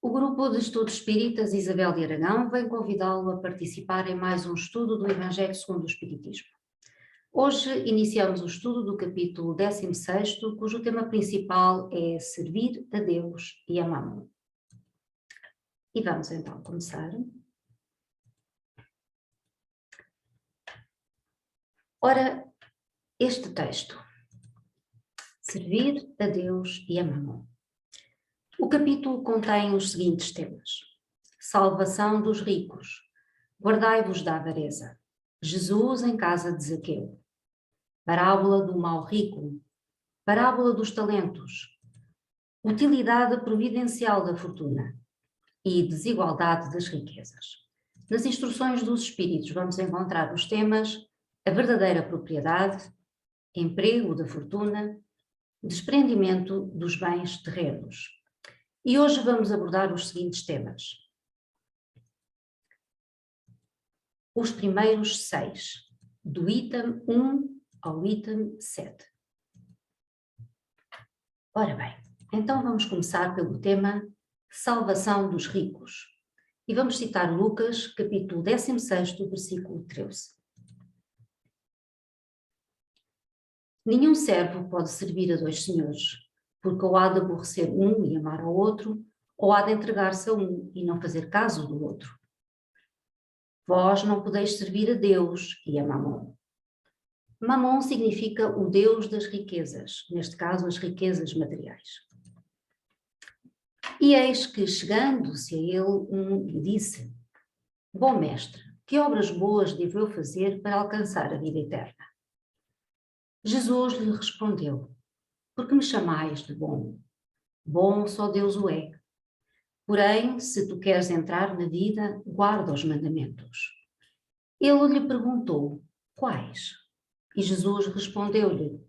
O grupo de estudos espíritas Isabel de Aragão vem convidá-lo a participar em mais um estudo do Evangelho segundo o Espiritismo. Hoje iniciamos o estudo do capítulo 16º, cujo tema principal é Servir a Deus e a Mamon. E vamos então começar. Ora, este texto, Servir a Deus e a Mamon. O capítulo contém os seguintes temas: salvação dos ricos, guardai-vos da avareza, Jesus em casa de Zaqueu, parábola do mau rico, parábola dos talentos, utilidade providencial da fortuna e desigualdade das riquezas. Nas instruções dos espíritos vamos encontrar os temas a verdadeira propriedade, emprego da fortuna, desprendimento dos bens terrenos. E hoje vamos abordar os seguintes temas. Os primeiros 6, do item 1 ao item 7. Ora bem, então vamos começar pelo tema salvação dos ricos. E vamos citar Lucas, capítulo 16º, versículo 13. Nenhum servo pode servir a dois senhores, porque ou há de aborrecer um e amar ao outro, ou há de entregar-se a um e não fazer caso do outro. Vós não podeis servir a Deus e a Mamon. Mamon significa o Deus das riquezas, neste caso as riquezas materiais. E eis que, chegando-se a ele, um lhe disse: Bom mestre, que obras boas devo eu fazer para alcançar a vida eterna? Jesus lhe respondeu: Por que me chamais de bom? Bom só Deus o é. Porém, se tu queres entrar na vida, guarda os mandamentos. Ele lhe perguntou: Quais? E Jesus respondeu-lhe: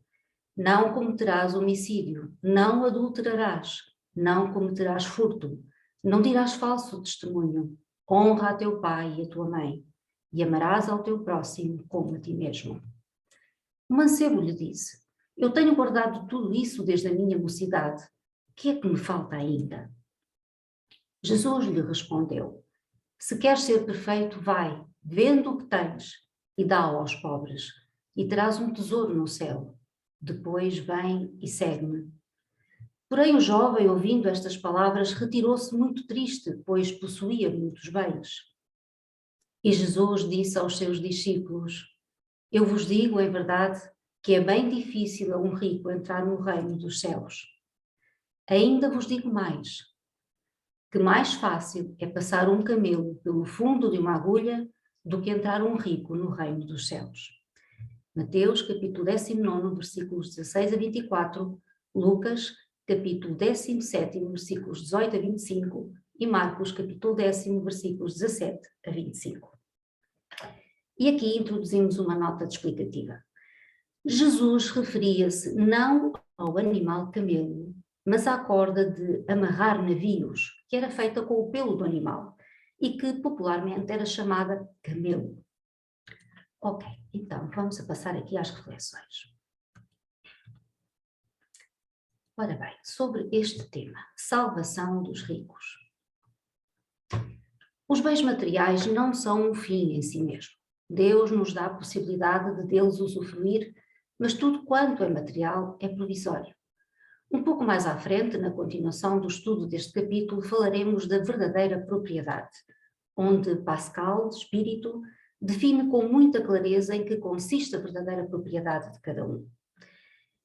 Não cometerás homicídio, não adulterarás, não cometerás furto, não dirás falso testemunho, honra a teu pai e a tua mãe, e amarás ao teu próximo como a ti mesmo. O mancebo lhe disse: Eu tenho guardado tudo isso desde a minha mocidade. O que é que me falta ainda? Jesus lhe respondeu: Se queres ser perfeito, vai, vende o que tens e dá-o aos pobres, e terás um tesouro no céu. Depois vem e segue-me. Porém o jovem, ouvindo estas palavras, retirou-se muito triste, pois possuía muitos bens. E Jesus disse aos seus discípulos: Eu vos digo, em verdade, que é bem difícil a um rico entrar no reino dos céus. Ainda vos digo mais, que mais fácil é passar um camelo pelo fundo de uma agulha do que entrar um rico no reino dos céus. Mateus, capítulo 19, versículos 16 a 24, Lucas, capítulo 17, versículos 18 a 25 e Marcos, capítulo 10, versículos 17 a 25. E aqui introduzimos uma nota explicativa. Jesus referia-se não ao animal camelo, mas à corda de amarrar navios, que era feita com o pelo do animal e que popularmente era chamada camelo. Ok, então vamos a passar aqui às reflexões. Ora bem, sobre este tema, salvação dos ricos. Os bens materiais não são um fim em si mesmo. Deus nos dá a possibilidade de deles usufruir, mas tudo quanto é material é provisório. Um pouco mais à frente, na continuação do estudo deste capítulo, falaremos da verdadeira propriedade, onde Pascal, espírito, define com muita clareza em que consiste a verdadeira propriedade de cada um.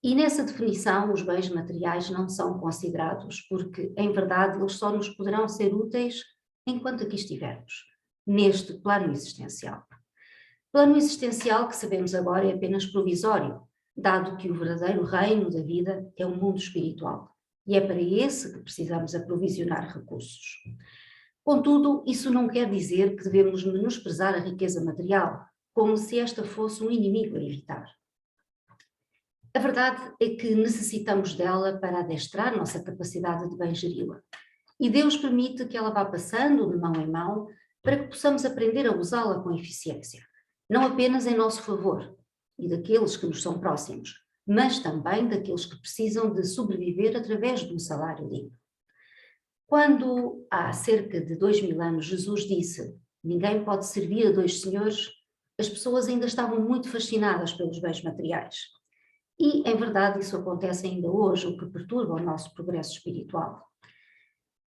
E nessa definição, os bens materiais não são considerados, porque, em verdade, eles só nos poderão ser úteis enquanto aqui estivermos, neste plano existencial. Plano existencial que sabemos agora é apenas provisório, dado que o verdadeiro reino da vida é o mundo espiritual, e é para esse que precisamos aprovisionar recursos. Contudo, isso não quer dizer que devemos menosprezar a riqueza material, como se esta fosse um inimigo a evitar. A verdade é que necessitamos dela para adestrar nossa capacidade de bem geri-la, e Deus permite que ela vá passando de mão em mão para que possamos aprender a usá-la com eficiência, não apenas em nosso favor e daqueles que nos são próximos, mas também daqueles que precisam de sobreviver através de um salário digno. Quando há cerca de 2000 anos Jesus disse: "Ninguém pode servir a dois senhores", as pessoas ainda estavam muito fascinadas pelos bens materiais. E, em verdade, isso acontece ainda hoje, o que perturba o nosso progresso espiritual.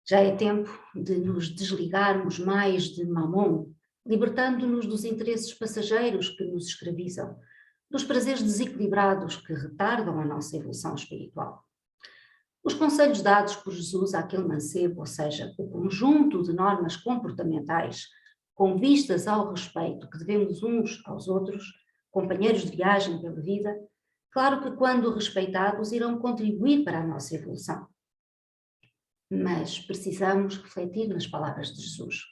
Já é tempo de nos desligarmos mais de Mamon, libertando-nos dos interesses passageiros que nos escravizam, dos prazeres desequilibrados que retardam a nossa evolução espiritual. Os conselhos dados por Jesus àquele mancebo, ou seja, o conjunto de normas comportamentais com vistas ao respeito que devemos uns aos outros, companheiros de viagem pela vida, claro que quando respeitados irão contribuir para a nossa evolução. Mas precisamos refletir nas palavras de Jesus.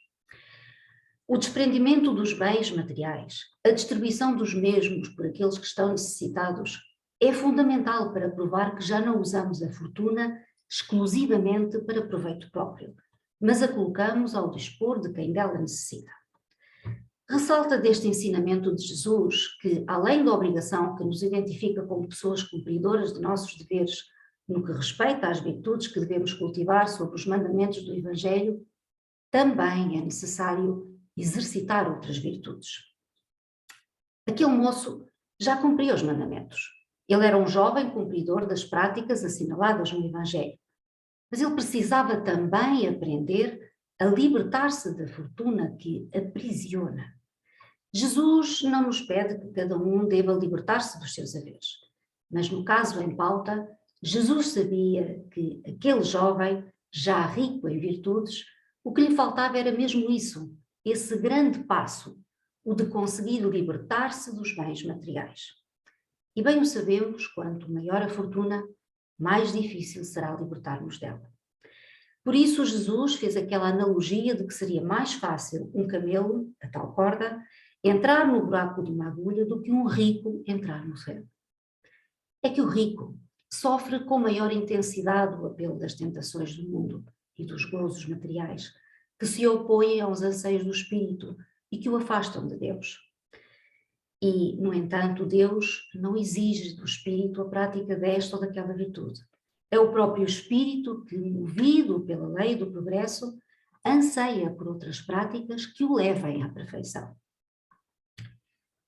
O desprendimento dos bens materiais, a distribuição dos mesmos por aqueles que estão necessitados, é fundamental para provar que já não usamos a fortuna exclusivamente para proveito próprio, mas a colocamos ao dispor de quem dela necessita. Ressalta deste ensinamento de Jesus que, além da obrigação que nos identifica como pessoas cumpridoras de nossos deveres no que respeita às virtudes que devemos cultivar sob os mandamentos do Evangelho, também é necessário exercitar outras virtudes. Aquele moço já cumpria os mandamentos. Ele era um jovem cumpridor das práticas assinaladas no Evangelho, mas ele precisava também aprender a libertar-se da fortuna que aprisiona. Jesus não nos pede que cada um deva libertar-se dos seus haveres, mas no caso em pauta, Jesus sabia que aquele jovem, já rico em virtudes, o que lhe faltava era mesmo isso, esse grande passo, o de conseguir libertar-se dos bens materiais. E bem o sabemos, quanto maior a fortuna, mais difícil será libertar-nos dela. Por isso Jesus fez aquela analogia de que seria mais fácil um camelo, a tal corda, entrar no buraco de uma agulha do que um rico entrar no céu. É que o rico sofre com maior intensidade o apelo das tentações do mundo e dos gozos materiais, que se opõem aos anseios do espírito e que o afastam de Deus. E, no entanto, Deus não exige do espírito a prática desta ou daquela virtude. É o próprio espírito que, movido pela lei do progresso, anseia por outras práticas que o levem à perfeição.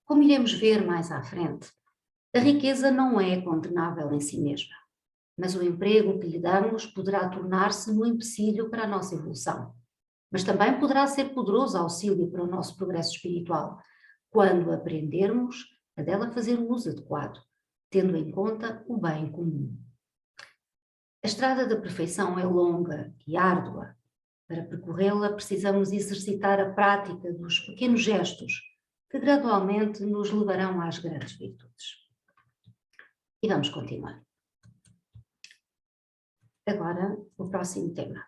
Como iremos ver mais à frente, a riqueza não é condenável em si mesma, mas o emprego que lhe damos poderá tornar-se no empecilho para a nossa evolução, mas também poderá ser poderoso auxílio para o nosso progresso espiritual, quando aprendermos a dela fazer o uso adequado, tendo em conta o bem comum. A estrada da perfeição é longa e árdua. Para percorrê-la, precisamos exercitar a prática dos pequenos gestos que gradualmente nos levarão às grandes virtudes. E vamos continuar. Agora, o próximo tema.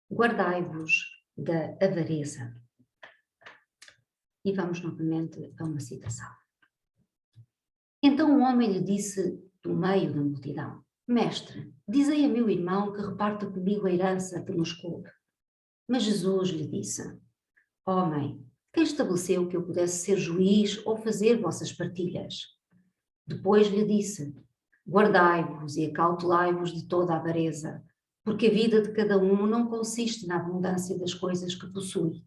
Guardai-vos da avareza. E vamos novamente a uma citação. Então um homem lhe disse do meio da multidão: Mestre, dizei a meu irmão que reparta comigo a herança que nos coube. Mas Jesus lhe disse: Homem, quem estabeleceu que eu pudesse ser juiz ou fazer vossas partilhas? Depois lhe disse: Guardai-vos e acautelai-vos de toda a avareza, porque a vida de cada um não consiste na abundância das coisas que possui.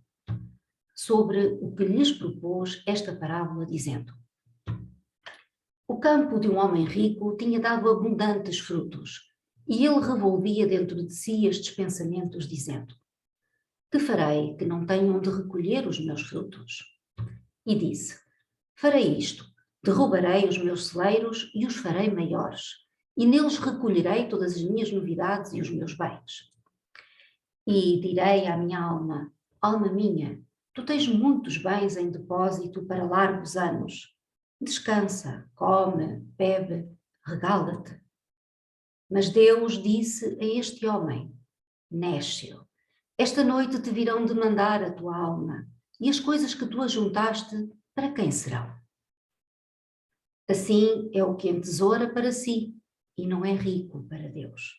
Sobre o que lhes propôs esta parábola, dizendo: O campo de um homem rico tinha dado abundantes frutos, e ele revolvia dentro de si estes pensamentos, dizendo: Que farei que não tenham de recolher os meus frutos? E disse: Farei isto, derrubarei os meus celeiros e os farei maiores, e neles recolherei todas as minhas novidades e os meus bens. E direi à minha alma: Alma minha, tu tens muitos bens em depósito para largos anos. Descansa, come, bebe, regala-te. Mas Deus disse a este homem: Néscio, esta noite te virão demandar a tua alma, e as coisas que tu ajuntaste, para quem serão? Assim é o que entesoura para si, e não é rico para Deus.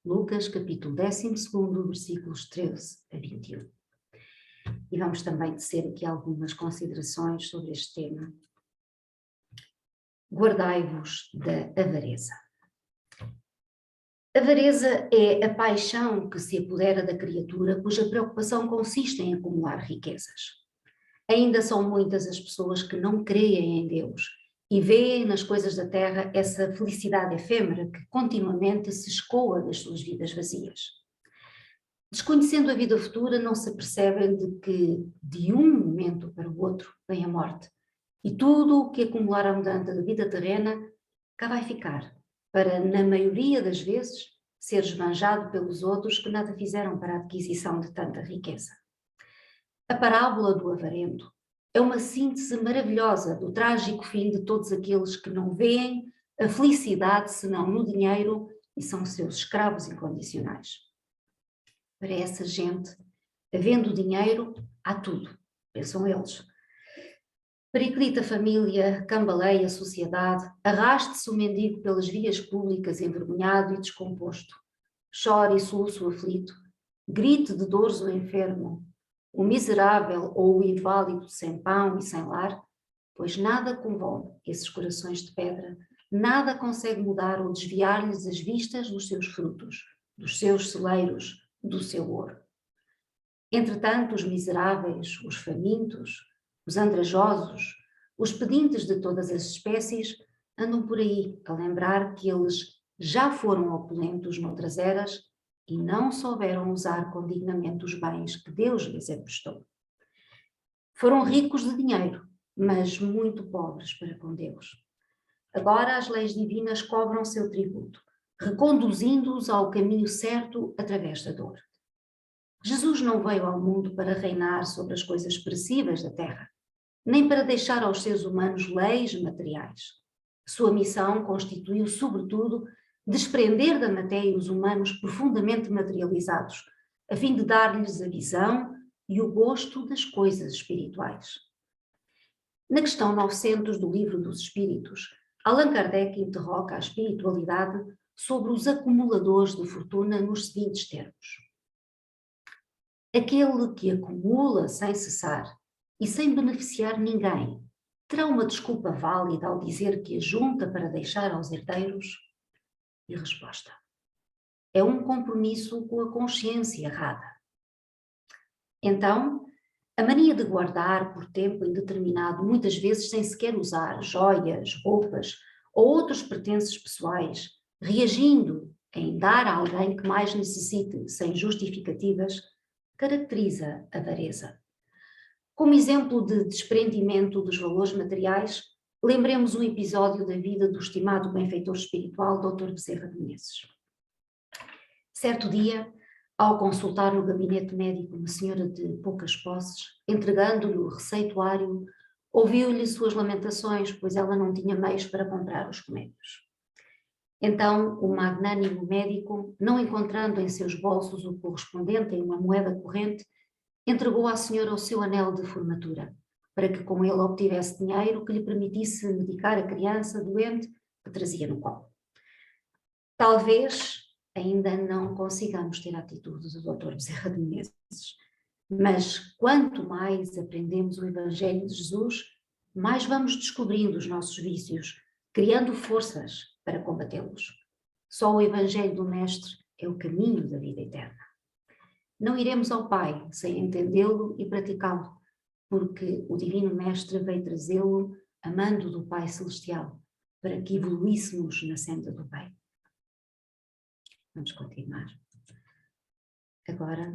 Lucas, capítulo 12, versículos 13 a 21. E vamos também tecer aqui algumas considerações sobre este tema. Guardai-vos da avareza. A avareza é a paixão que se apodera da criatura cuja preocupação consiste em acumular riquezas. Ainda são muitas as pessoas que não creem em Deus e veem nas coisas da terra essa felicidade efêmera que continuamente se escoa das suas vidas vazias. Desconhecendo a vida futura, não se apercebem de que de um momento para o outro vem a morte e tudo o que acumularam durante a vida terrena cá vai ficar, para, na maioria das vezes, ser esbanjado pelos outros que nada fizeram para a aquisição de tanta riqueza. A parábola do avarento é uma síntese maravilhosa do trágico fim de todos aqueles que não veem a felicidade senão no dinheiro e são seus escravos incondicionais. Para essa gente, havendo dinheiro, há tudo, pensam eles. Periclita a família, cambaleia a sociedade, arraste-se o mendigo pelas vias públicas envergonhado e descomposto. Chore e soluço o aflito, grite de dores o enfermo, o miserável ou o inválido sem pão e sem lar, pois nada comove esses corações de pedra, nada consegue mudar ou desviar-lhes as vistas dos seus frutos, dos seus celeiros, do seu ouro. Entretanto, os miseráveis, os famintos, os andrajosos, os pedintes de todas as espécies andam por aí a lembrar que eles já foram opulentos noutras eras e não souberam usar com dignamente os bens que Deus lhes emprestou. Foram ricos de dinheiro, mas muito pobres para com Deus. Agora as leis divinas cobram seu tributo, reconduzindo-os ao caminho certo através da dor. Jesus não veio ao mundo para reinar sobre as coisas perecíveis da terra, nem para deixar aos seres humanos leis materiais. Sua missão constituiu, sobretudo, desprender da matéria os humanos profundamente materializados, a fim de dar-lhes a visão e o gosto das coisas espirituais. Na questão 900 do Livro dos Espíritos, Allan Kardec interroga a espiritualidade sobre os acumuladores de fortuna nos seguintes termos. Aquele que acumula sem cessar e sem beneficiar ninguém, terá uma desculpa válida ao dizer que ajunta para deixar aos herdeiros? E resposta: é um compromisso com a consciência errada. Então, a mania de guardar por tempo indeterminado, muitas vezes sem sequer usar joias, roupas ou outros pertences pessoais, reagindo em dar a alguém que mais necessite sem justificativas, caracteriza a avareza. Como exemplo de desprendimento dos valores materiais, lembremos um episódio da vida do estimado benfeitor espiritual Dr. Bezerra de Menezes. Certo dia, ao consultar no gabinete médico uma senhora de poucas posses, entregando-lhe o receituário, ouviu-lhe suas lamentações, pois ela não tinha meios para comprar os remédios. Então, o magnânimo médico, não encontrando em seus bolsos o correspondente em uma moeda corrente, entregou à senhora o seu anel de formatura, para que com ele obtivesse dinheiro que lhe permitisse medicar a criança doente que trazia no colo. Talvez ainda não consigamos ter a atitude do Dr. Bezerra de Menezes, mas quanto mais aprendemos o Evangelho de Jesus, mais vamos descobrindo os nossos vícios, criando forças para combatê-los. Só o Evangelho do Mestre é o caminho da vida eterna. Não iremos ao Pai sem entendê-lo e praticá-lo, porque o Divino Mestre veio trazê-lo amando do Pai Celestial, para que evoluíssemos na senda do bem. Vamos continuar. Agora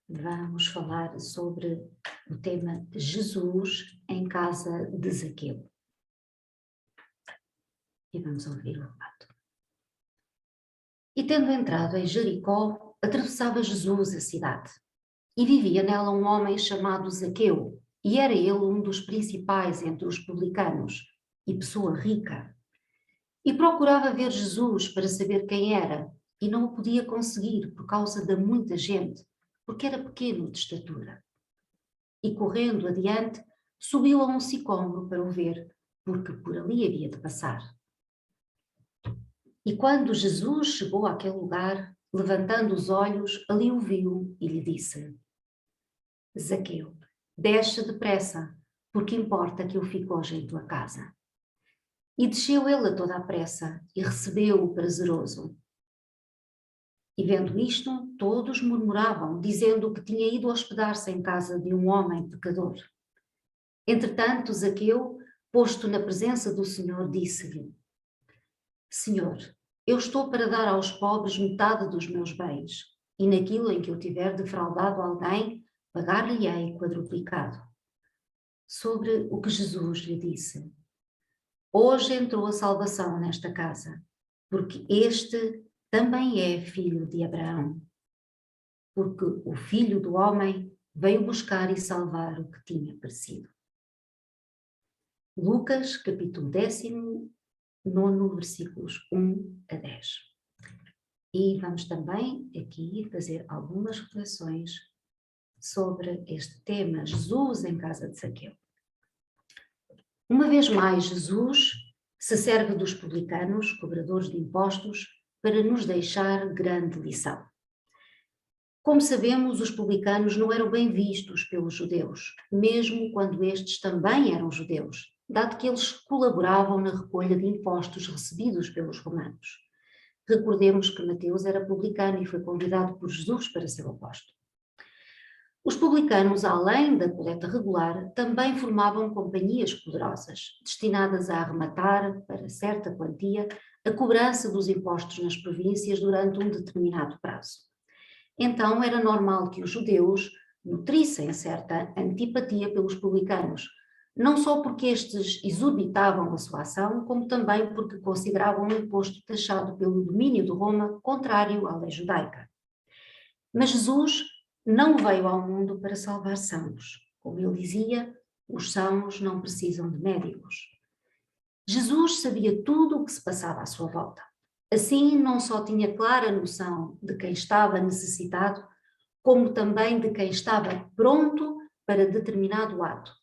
vamos falar sobre o tema Jesus em casa de Zaqueu. E vamos ouvir o relato. E tendo entrado em Jericó, atravessava Jesus a cidade. E vivia nela um homem chamado Zaqueu, e era ele um dos principais entre os publicanos, e pessoa rica. E procurava ver Jesus para saber quem era, e não o podia conseguir por causa da muita gente, porque era pequeno de estatura. E correndo adiante, subiu a um sicômoro para o ver, porque por ali havia de passar. E quando Jesus chegou àquele lugar, levantando os olhos, ali o viu e lhe disse: Zaqueu, desce depressa, porque importa que eu fique hoje em tua casa. E desceu ele a toda a pressa e recebeu-o prazeroso. E vendo isto, todos murmuravam, dizendo que tinha ido hospedar-se em casa de um homem pecador. Entretanto, Zaqueu, posto na presença do Senhor, disse-lhe: Senhor, eu estou para dar aos pobres metade dos meus bens, e naquilo em que eu tiver defraudado alguém, pagar-lhe-ei quadruplicado. Sobre o que Jesus lhe disse: Hoje entrou a salvação nesta casa, porque este também é filho de Abraão. Porque o Filho do Homem veio buscar e salvar o que tinha perecido. Lucas, capítulo 19, versículos 1 a 10. E vamos também aqui fazer algumas reflexões sobre este tema, Jesus em casa de Zaqueu. Uma vez mais, Jesus se serve dos publicanos, cobradores de impostos, para nos deixar grande lição. Como sabemos, os publicanos não eram bem vistos pelos judeus, mesmo quando estes também eram judeus, dado que eles colaboravam na recolha de impostos recebidos pelos romanos. Recordemos que Mateus era publicano e foi convidado por Jesus para ser o apóstolo. Os publicanos, além da coleta regular, também formavam companhias poderosas, destinadas a arrematar, para certa quantia, a cobrança dos impostos nas províncias durante um determinado prazo. Então era normal que os judeus nutrissem certa antipatia pelos publicanos, não só porque estes exorbitavam a sua ação, como também porque consideravam o imposto taxado pelo domínio de Roma contrário à lei judaica. Mas Jesus não veio ao mundo para salvar sãos. Como ele dizia, os sãos não precisam de médicos. Jesus sabia tudo o que se passava à sua volta. Assim, não só tinha clara noção de quem estava necessitado, como também de quem estava pronto para determinado ato.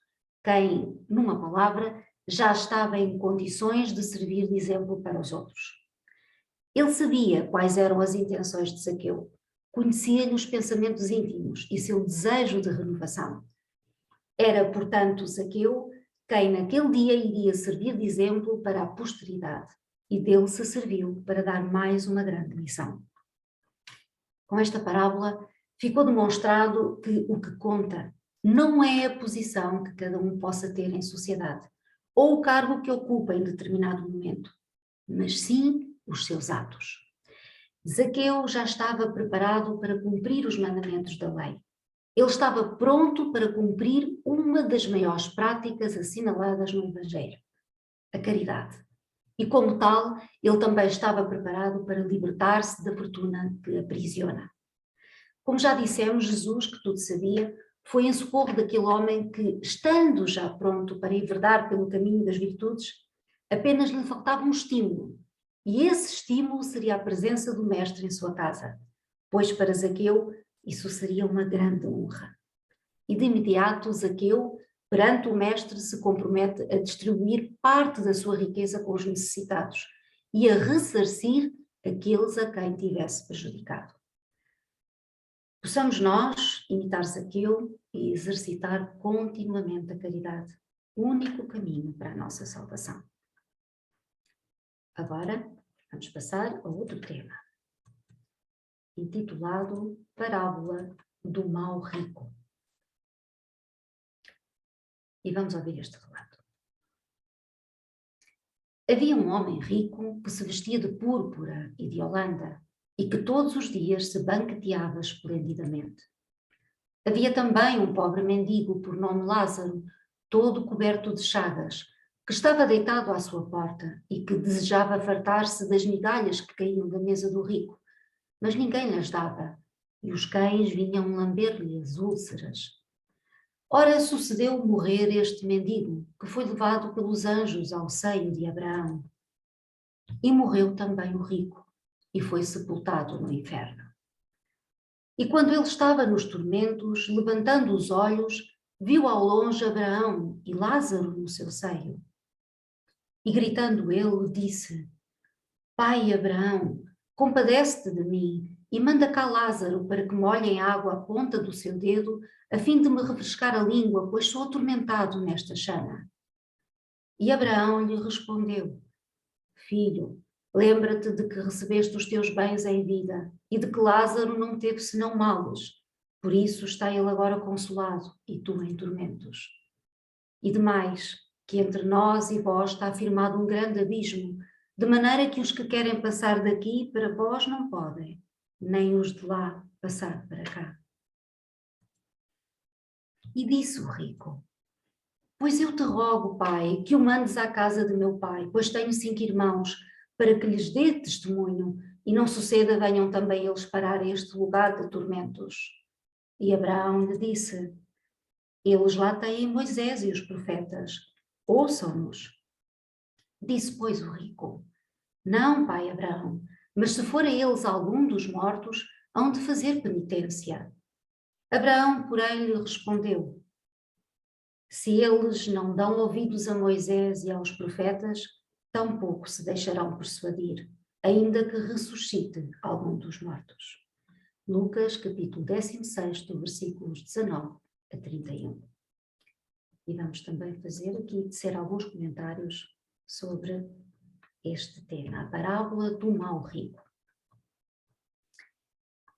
Quem, numa palavra, já estava em condições de servir de exemplo para os outros. Ele sabia quais eram as intenções de Zaqueu, conhecia-lhe os pensamentos íntimos e seu desejo de renovação. Era, portanto, Zaqueu quem naquele dia iria servir de exemplo para a posteridade, e dele se serviu para dar mais uma grande lição. Com esta parábola ficou demonstrado que o que conta não é a posição que cada um possa ter em sociedade, ou o cargo que ocupa em determinado momento, mas sim os seus atos. Zaqueu já estava preparado para cumprir os mandamentos da lei. Ele estava pronto para cumprir uma das maiores práticas assinaladas no Evangelho, a caridade. E como tal, ele também estava preparado para libertar-se da fortuna que aprisiona. Como já dissemos, Jesus, que tudo sabia, foi em socorro daquele homem que, estando já pronto para enverdar pelo caminho das virtudes, apenas lhe faltava um estímulo. E esse estímulo seria a presença do Mestre em sua casa, pois para Zaqueu isso seria uma grande honra. E de imediato Zaqueu, perante o Mestre, se compromete a distribuir parte da sua riqueza com os necessitados e a ressarcir aqueles a quem tivesse prejudicado. Possamos nós imitar Zaqueu e exercitar continuamente a caridade, o único caminho para a nossa salvação. Agora, vamos passar a outro tema, intitulado Parábola do Mau Rico. E vamos ouvir este relato. Havia um homem rico que se vestia de púrpura e de holanda e que todos os dias se banqueteava esplendidamente. Havia também um pobre mendigo por nome Lázaro, todo coberto de chagas, que estava deitado à sua porta e que desejava fartar-se das migalhas que caíam da mesa do rico, mas ninguém lhes dava, e os cães vinham lamber-lhe as úlceras. Ora, sucedeu morrer este mendigo, que foi levado pelos anjos ao seio de Abraão. E morreu também o rico, e foi sepultado no inferno. E quando ele estava nos tormentos, levantando os olhos, viu ao longe Abraão e Lázaro no seu seio. E gritando ele, disse: Pai Abraão, compadece-te de mim e manda cá Lázaro para que molhe em água a ponta do seu dedo, a fim de me refrescar a língua, pois sou atormentado nesta chama. E Abraão lhe respondeu: Filho, Lembra-te de que recebeste os teus bens em vida e de que Lázaro não teve senão males. Por isso está ele agora consolado e tu em tormentos. E demais, que entre nós e vós está afirmado um grande abismo, de maneira que os que querem passar daqui para vós não podem, nem os de lá passar para cá. E disse o rico: Pois eu te rogo, pai, que o mandes à casa de meu pai, pois tenho 5 irmãos, para que lhes dê testemunho, e não suceda venham também eles parar a este lugar de tormentos. E Abraão lhe disse: Eles lá têm Moisés e os profetas, ouçam-nos. Disse, pois, o rico: Não, pai Abraão, mas se for a eles algum dos mortos, hão de fazer penitência. Abraão, porém, lhe respondeu: Se eles não dão ouvidos a Moisés e aos profetas, tampouco se deixarão persuadir, ainda que ressuscite algum dos mortos. Lucas, capítulo 16, versículos 19 a 31. E vamos também fazer aqui, tecer alguns comentários sobre este tema, a parábola do mau rico.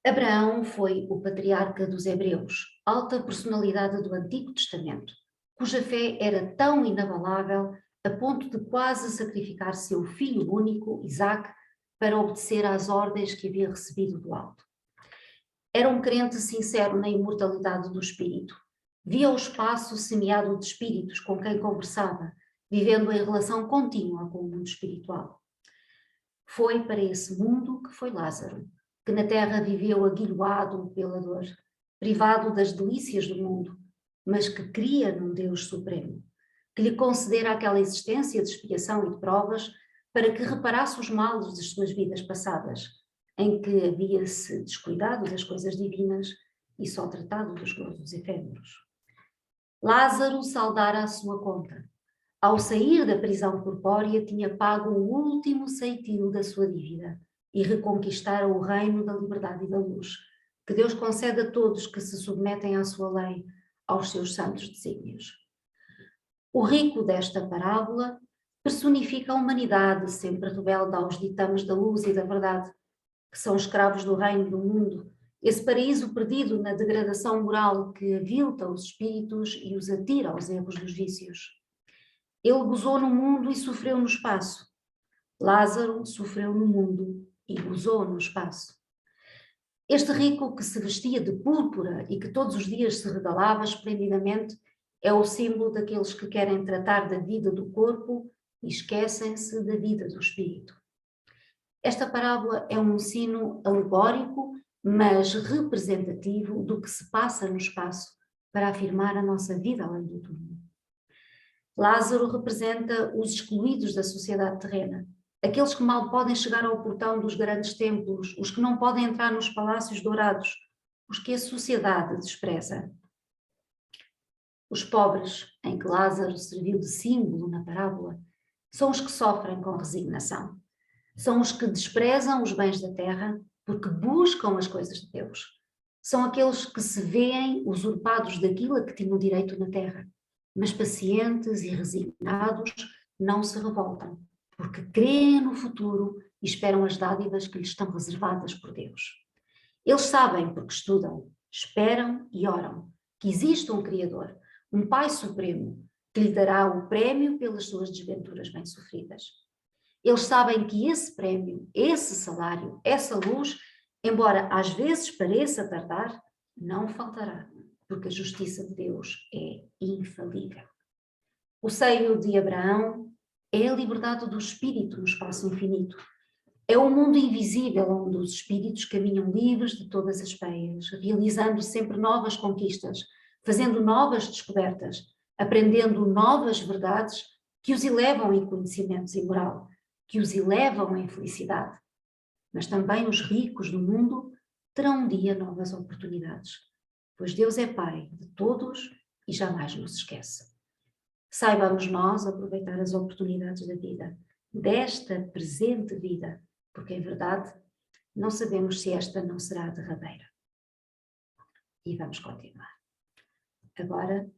Abraão foi o patriarca dos hebreus, alta personalidade do Antigo Testamento, cuja fé era tão inabalável a ponto de quase sacrificar seu filho único, Isaque, para obedecer às ordens que havia recebido do alto. Era um crente sincero na imortalidade do espírito. Via o espaço semeado de espíritos com quem conversava, vivendo em relação contínua com o mundo espiritual. Foi para esse mundo que foi Lázaro, que na terra viveu aguilhoado pela dor, privado das delícias do mundo, mas que cria num Deus supremo, que lhe concedera aquela existência de expiação e de provas para que reparasse os males das suas vidas passadas, em que havia-se descuidado das coisas divinas e só tratado dos gozos efêmeros. Lázaro saldara a sua conta. Ao sair da prisão corpórea, tinha pago o último ceitil da sua dívida e reconquistara o reino da liberdade e da luz, que Deus concede a todos que se submetem à sua lei, aos seus santos desígnios. O rico desta parábola personifica a humanidade, sempre rebelde aos ditames da luz e da verdade, que são escravos do reino do mundo, esse paraíso perdido na degradação moral que avilta os espíritos e os atira aos erros dos vícios. Ele gozou no mundo e sofreu no espaço. Lázaro sofreu no mundo e gozou no espaço. Este rico que se vestia de púrpura e que todos os dias se regalava esplendidamente é o símbolo daqueles que querem tratar da vida do corpo e esquecem-se da vida do espírito. Esta parábola é um ensino alegórico, mas representativo do que se passa no espaço para afirmar a nossa vida além do túmulo. Lázaro representa os excluídos da sociedade terrena, aqueles que mal podem chegar ao portão dos grandes templos, os que não podem entrar nos palácios dourados, os que a sociedade despreza. Os pobres, em que Lázaro serviu de símbolo na parábola, são os que sofrem com resignação. São os que desprezam os bens da terra porque buscam as coisas de Deus. São aqueles que se veem usurpados daquilo a que tinham direito na terra, mas pacientes e resignados não se revoltam, porque creem no futuro e esperam as dádivas que lhes estão reservadas por Deus. Eles sabem, porque estudam, esperam e oram, que existe um Criador, um Pai Supremo, que lhe dará o prémio pelas suas desventuras bem sofridas. Eles sabem que esse prémio, esse salário, essa luz, embora às vezes pareça tardar, não faltará, porque a justiça de Deus é infalível. O seio de Abraão é a liberdade do espírito no espaço infinito. É o mundo invisível onde os espíritos caminham livres de todas as peias, realizando sempre novas conquistas, fazendo novas descobertas, aprendendo novas verdades que os elevam em conhecimentos e moral, que os elevam em felicidade. Mas também os ricos do mundo terão um dia novas oportunidades, pois Deus é Pai de todos e jamais nos esquece. Saibamos nós aproveitar as oportunidades da vida, desta presente vida, porque em verdade não sabemos se esta não será a derradeira. E vamos continuar. Agora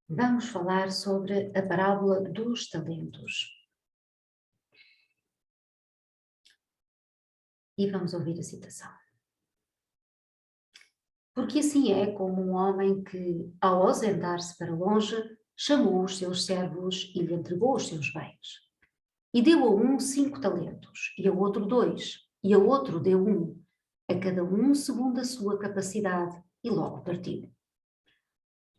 vamos falar sobre a parábola dos talentos. E vamos ouvir a citação. Porque assim é como um homem que, ao ausentar-se para longe, chamou os seus servos e lhe entregou os seus bens. E deu a um 5 talentos, e a outro 2, e a outro deu 1, a cada um segundo a sua capacidade, e logo partiu.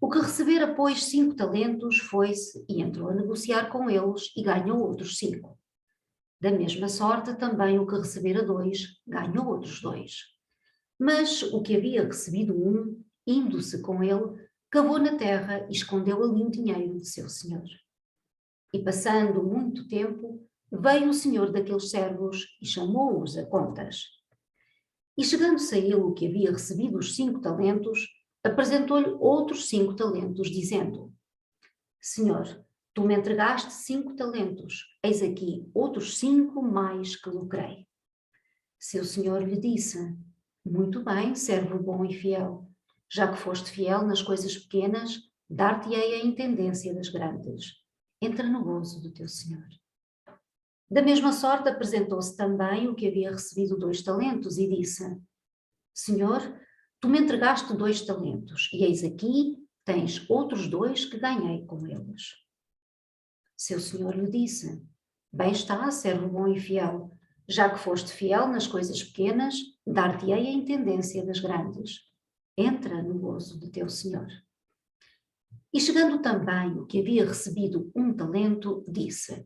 O que recebera, pois, 5 talentos foi-se e entrou a negociar com eles e ganhou outros 5. Da mesma sorte, também o que recebera 2 ganhou outros 2. Mas o que havia recebido 1, indo-se com ele, cavou na terra e escondeu ali o dinheiro de seu senhor. E passando muito tempo, veio o senhor daqueles servos e chamou-os a contas. E chegando-se a ele o que havia recebido os 5 talentos, apresentou-lhe outros 5 talentos, dizendo: Senhor, tu me entregaste 5 talentos, eis aqui outros 5 mais que lucrei. Seu senhor lhe disse: Muito bem, servo bom e fiel. Já que foste fiel nas coisas pequenas, dar-te-ei a intendência das grandes. Entra no gozo do teu senhor. Da mesma sorte apresentou-se também o que havia recebido 2 talentos e disse: Senhor, tu me entregaste 2 talentos, e eis aqui tens outros 2 que ganhei com eles. Seu senhor lhe disse: Bem está, servo bom e fiel. Já que foste fiel nas coisas pequenas, dar-te-ei a intendência das grandes. Entra no gozo do teu senhor. E chegando também o que havia recebido 1 talento, disse: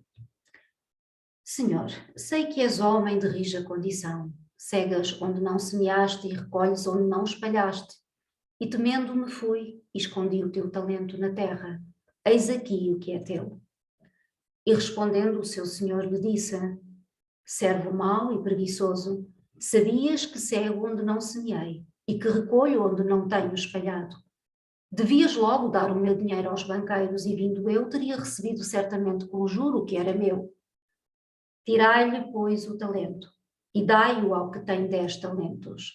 Senhor, sei que és homem de rija condição. Cegas onde não semeaste e recolhes onde não espalhaste. E temendo-me fui e escondi o teu talento na terra. Eis aqui o que é teu. E respondendo o seu senhor lhe disse: Servo mau e preguiçoso, sabias que cego onde não semeei e que recolho onde não tenho espalhado. Devias logo dar o meu dinheiro aos banqueiros e vindo eu teria recebido certamente com juro o que era meu. Tirai-lhe, pois, o talento e dai-o ao que tem 10 talentos.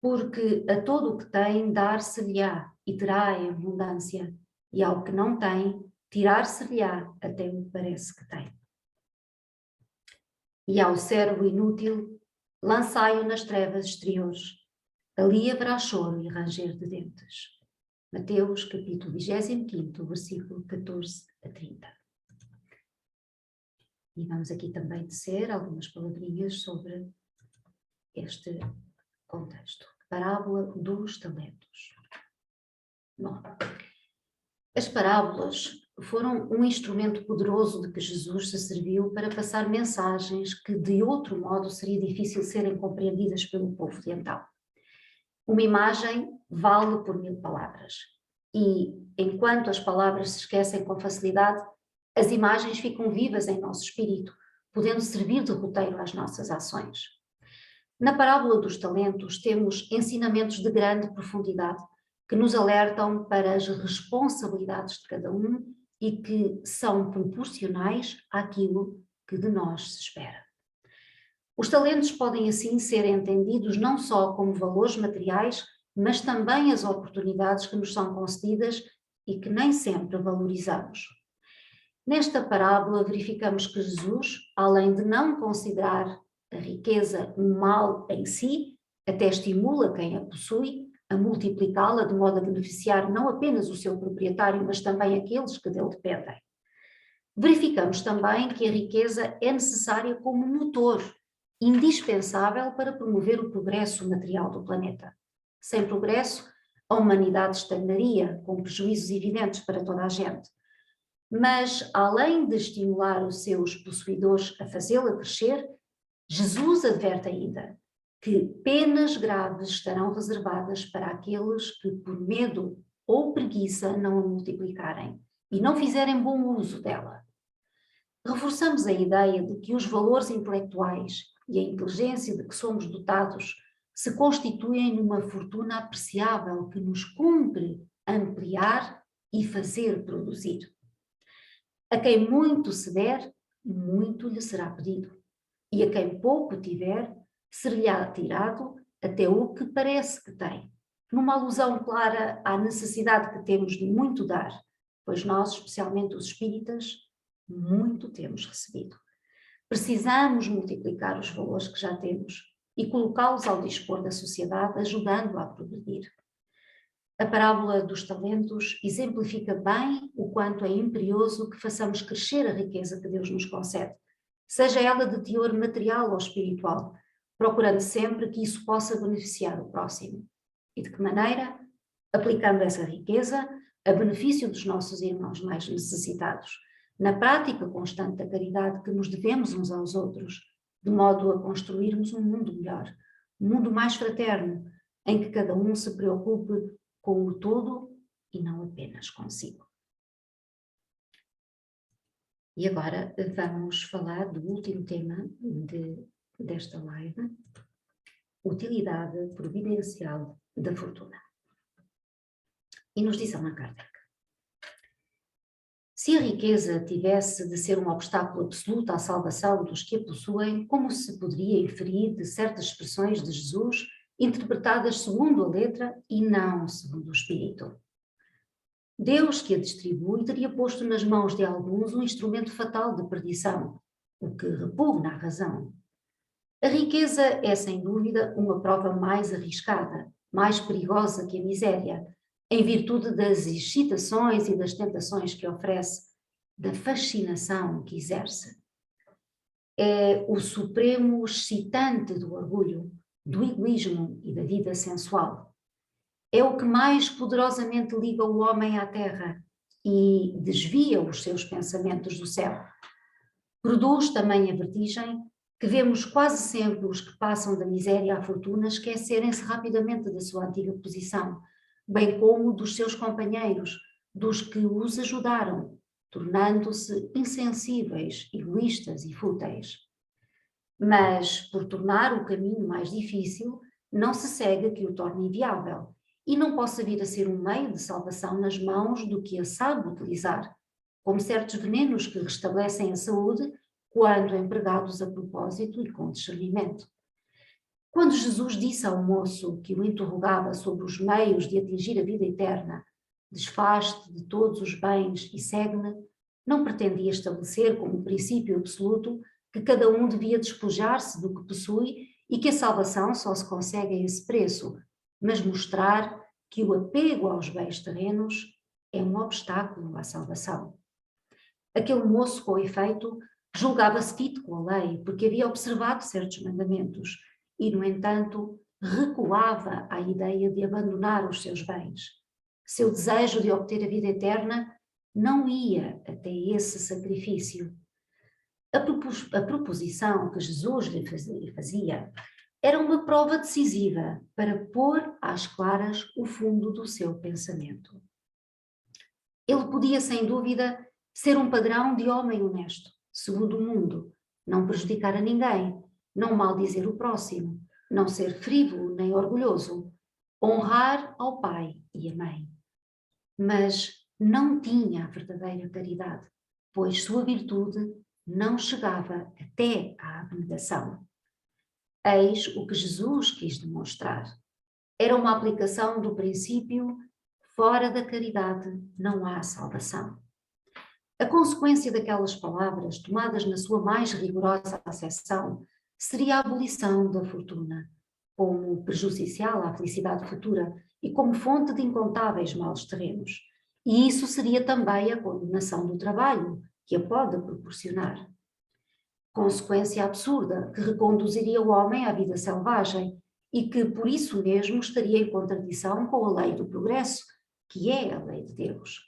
Porque a todo o que tem dar-se-lhe-á e terá em abundância, e ao que não tem, tirar-se-lhe-á até o que parece que tem. E ao servo inútil, lançai-o nas trevas exteriores. Ali haverá choro e ranger de dentes. Mateus, capítulo 25, versículo 14 a 30. E vamos aqui também tecer algumas palavrinhas sobre este contexto. Parábola dos talentos. Bom, as parábolas foram um instrumento poderoso de que Jesus se serviu para passar mensagens que de outro modo seria difícil serem compreendidas pelo povo de então. Uma imagem vale por 1000 palavras. E enquanto as palavras se esquecem com facilidade, as imagens ficam vivas em nosso espírito, podendo servir de roteiro às nossas ações. Na parábola dos talentos temos ensinamentos de grande profundidade que nos alertam para as responsabilidades de cada um e que são proporcionais àquilo que de nós se espera. Os talentos podem assim ser entendidos não só como valores materiais, mas também as oportunidades que nos são concedidas e que nem sempre valorizamos. Nesta parábola verificamos que Jesus, além de não considerar a riqueza um mal em si, até estimula quem a possui a multiplicá-la de modo a beneficiar não apenas o seu proprietário, mas também aqueles que dele dependem. Verificamos também que a riqueza é necessária como motor indispensável para promover o progresso material do planeta. Sem progresso, a humanidade estagnaria, com prejuízos evidentes para toda a gente. Mas, além de estimular os seus possuidores a fazê-la crescer, Jesus adverte ainda que penas graves estarão reservadas para aqueles que, por medo ou preguiça, não a multiplicarem e não fizerem bom uso dela. Reforçamos a ideia de que os valores intelectuais e a inteligência de que somos dotados se constituem numa fortuna apreciável que nos cumpre ampliar e fazer produzir. A quem muito se der, muito lhe será pedido, e a quem pouco tiver, ser-lhe-á tirado até o que parece que tem, numa alusão clara à necessidade que temos de muito dar, pois nós, especialmente os espíritas, muito temos recebido. Precisamos multiplicar os valores que já temos e colocá-los ao dispor da sociedade, ajudando-a a progredir. A parábola dos talentos exemplifica bem o quanto é imperioso que façamos crescer a riqueza que Deus nos concede, seja ela de teor material ou espiritual, procurando sempre que isso possa beneficiar o próximo. E de que maneira? Aplicando essa riqueza a benefício dos nossos irmãos mais necessitados, na prática constante da caridade que nos devemos uns aos outros, de modo a construirmos um mundo melhor, um mundo mais fraterno, em que cada um se preocupe com o todo e não apenas consigo. E agora vamos falar do último tema desta live, utilidade providencial da fortuna. E nos diz Allan Kardec: se a riqueza tivesse de ser um obstáculo absoluto à salvação dos que a possuem, como se poderia inferir de certas expressões de Jesus, interpretadas segundo a letra e não segundo o espírito? Deus, que a distribui, teria posto nas mãos de alguns um instrumento fatal de perdição, o que repugna à razão. A riqueza é, sem dúvida, uma prova mais arriscada, mais perigosa que a miséria, em virtude das excitações e das tentações que oferece, da fascinação que exerce. É o supremo excitante do orgulho, do egoísmo e da vida sensual. É o que mais poderosamente liga o homem à terra e desvia os seus pensamentos do céu. Produz também a vertigem que vemos quase sempre os que passam da miséria à fortuna esquecerem-se rapidamente da sua antiga posição, bem como dos seus companheiros, dos que os ajudaram, tornando-se insensíveis, egoístas e fúteis. Mas, por tornar o caminho mais difícil, não se segue que o torne inviável, e não possa vir a ser um meio de salvação nas mãos do que a sabe utilizar, como certos venenos que restabelecem a saúde quando empregados a propósito e com discernimento. Quando Jesus disse ao moço que o interrogava sobre os meios de atingir a vida eterna, desfaz-te de todos os bens e segue-me, não pretendia estabelecer como princípio absoluto que cada um devia despojar-se do que possui e que a salvação só se consegue a esse preço, mas mostrar que o apego aos bens terrenos é um obstáculo à salvação. Aquele moço, com efeito, julgava-se fito com a lei, porque havia observado certos mandamentos, e, no entanto, recuava à ideia de abandonar os seus bens. Seu desejo de obter a vida eterna não ia até esse sacrifício. A proposição que Jesus lhe fazia era uma prova decisiva para pôr às claras o fundo do seu pensamento. Ele podia, sem dúvida, ser um padrão de homem honesto, segundo o mundo, não prejudicar a ninguém, não maldizer o próximo, não ser frívolo nem orgulhoso, honrar ao pai e à mãe. Mas não tinha a verdadeira caridade, pois sua virtude não chegava até à abnegação. Eis o que Jesus quis demonstrar. Era uma aplicação do princípio: fora da caridade não há salvação. A consequência daquelas palavras, tomadas na sua mais rigorosa acessão, seria a abolição da fortuna, como prejudicial à felicidade futura e como fonte de incontáveis males terrenos. E isso seria também a condenação do trabalho, que a pode proporcionar. Consequência absurda que reconduziria o homem à vida selvagem e que, por isso mesmo, estaria em contradição com a lei do progresso, que é a lei de Deus.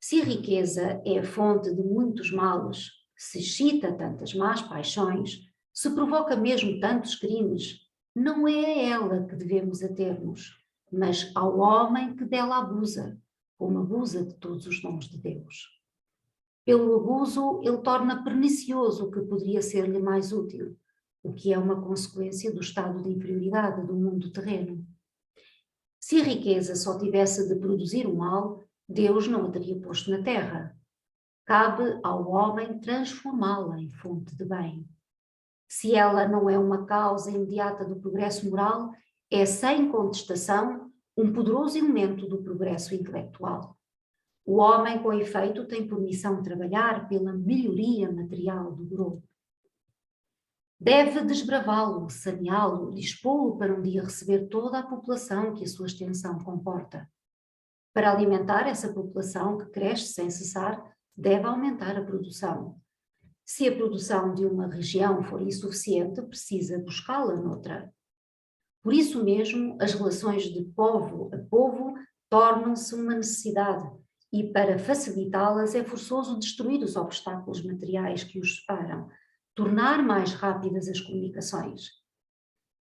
Se a riqueza é a fonte de muitos males, se excita tantas más paixões, se provoca mesmo tantos crimes, não é a ela que devemos ater-nos, mas ao homem que dela abusa, como abusa de todos os dons de Deus. Pelo abuso, ele torna pernicioso o que poderia ser-lhe mais útil, o que é uma consequência do estado de inferioridade do mundo terreno. Se a riqueza só tivesse de produzir o mal, Deus não a teria posto na terra. Cabe ao homem transformá-la em fonte de bem. Se ela não é uma causa imediata do progresso moral, é sem contestação um poderoso elemento do progresso intelectual. O homem, com efeito, tem por missão trabalhar pela melhoria material do grupo. Deve desbravá-lo, saneá-lo, dispô-lo para um dia receber toda a população que a sua extensão comporta. Para alimentar essa população que cresce sem cessar, deve aumentar a produção. Se a produção de uma região for insuficiente, precisa buscá-la noutra. Por isso mesmo, as relações de povo a povo tornam-se uma necessidade e, para facilitá-las, é forçoso destruir os obstáculos materiais que os separam, tornar mais rápidas as comunicações.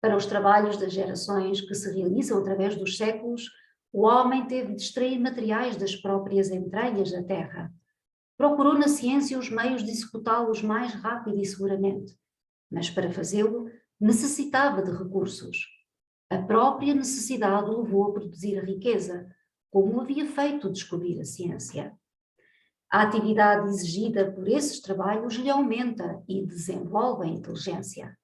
Para os trabalhos das gerações que se realizam através dos séculos, o homem teve de extrair materiais das próprias entranhas da terra. Procurou na ciência os meios de executá-los mais rápido e seguramente, mas para fazê-lo necessitava de recursos. A própria necessidade o levou a produzir a riqueza, como o havia feito descobrir a ciência. A atividade exigida por esses trabalhos lhe aumenta e desenvolve a inteligência.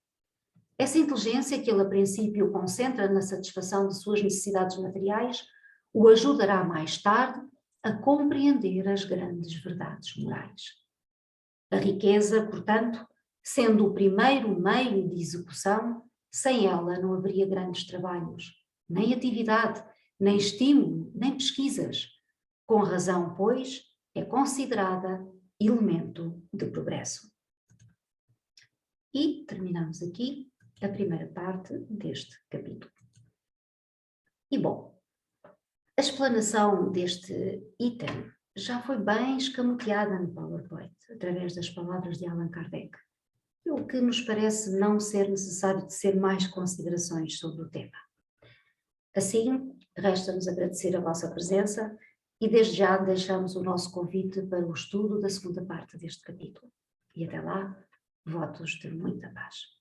Essa inteligência que ele a princípio concentra na satisfação de suas necessidades materiais, o ajudará mais tarde a compreender as grandes verdades morais. A riqueza, portanto, sendo o primeiro meio de execução, sem ela não haveria grandes trabalhos, nem atividade, nem estímulo, nem pesquisas. Com razão, pois, é considerada elemento de progresso. E terminamos aqui a primeira parte deste capítulo. E bom, a explanação deste item já foi bem escamoteada no PowerPoint, através das palavras de Allan Kardec, o que nos parece não ser necessário tecer mais considerações sobre o tema. Assim, resta-nos agradecer a vossa presença e desde já deixamos o nosso convite para o estudo da segunda parte deste capítulo. E até lá, votos de muita paz.